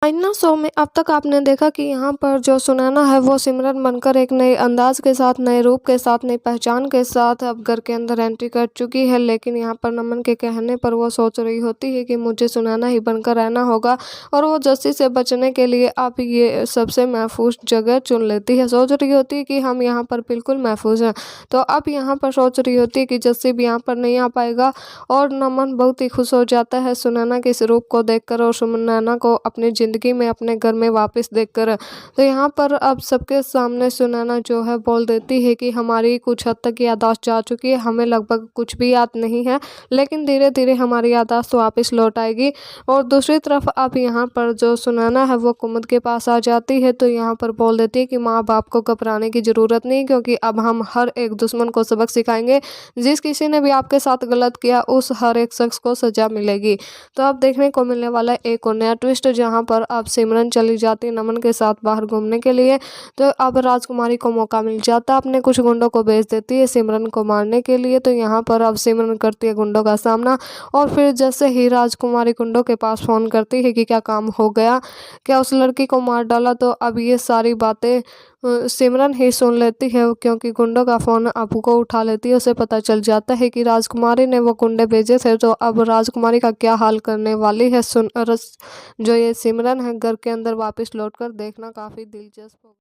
Final show में अब तक आपने देखा कि यहाँ पर जो सुनैना है वो सिमरन बनकर एक नए अंदाज के साथ, नए रूप के साथ, नई पहचान के साथ अब घर के अंदर एंट्री कर चुकी है। लेकिन यहाँ पर नमन के कहने पर वो सोच रही होती है कि मुझे सुनैना ही बनकर रहना होगा और वो जस्सी से बचने के लिए अब ये सबसे महफूज जगह चुन लेती है। सोच रही होती है कि हम यहाँ पर बिल्कुल महफूज हैं। तो अब यहाँ पर सोच रही होती है कि जस्सी भी यहाँ पर नहीं आ पाएगा और नमन बहुत ही खुश हो जाता है सुनैना के इस रूप को देखकर और सुनैना को अपनी ज़िंदगी में, अपने घर में वापस देखकर। तो यहाँ पर अब सबके सामने सुनैना जो है बोल देती है कि हमारी कुछ हद तक याददाश्त जा चुकी है, हमें लगभग कुछ भी याद नहीं है, लेकिन धीरे धीरे हमारी याददाश्त वापस लौट आएगी। और दूसरी तरफ अब यहाँ पर जो सुनैना है वो कुमुद के पास आ जाती है। तो यहाँ पर बोल देती है कि माँ बाप को घबराने की ज़रूरत नहीं, क्योंकि अब हम हर एक दुश्मन को सबक सिखाएंगे। जिस किसी ने भी आपके साथ गलत किया उस हर एक शख्स को सजा मिलेगी। तो अब देखने को मिलने वाला है एक और नया ट्विस्ट, जहाँ पर अब सिमरन चली जाती है नमन के साथ बाहर घूमने के लिए। तो अब राजकुमारी को मौका मिल जाता है, अपने कुछ गुंडों को भेज देती है सिमरन को मारने के लिए। तो यहाँ पर अब सिमरन करती है गुंडों का सामना और फिर जैसे ही राजकुमारी गुंडों के पास फ़ोन करती है कि क्या काम हो गया, क्या उस लड़की को मार डाला, तो अब ये सारी बातें सिमरन ही सुन लेती है, क्योंकि गुंडों का फ़ोन अबू को उठा लेती है। उसे पता चल जाता है कि राजकुमारी ने वो गुंडे भेजे थे। तो अब राजकुमारी का क्या हाल करने वाली है जो ये सिमरन है घर के अंदर वापस लौटकर, देखना काफ़ी दिलचस्प होगा।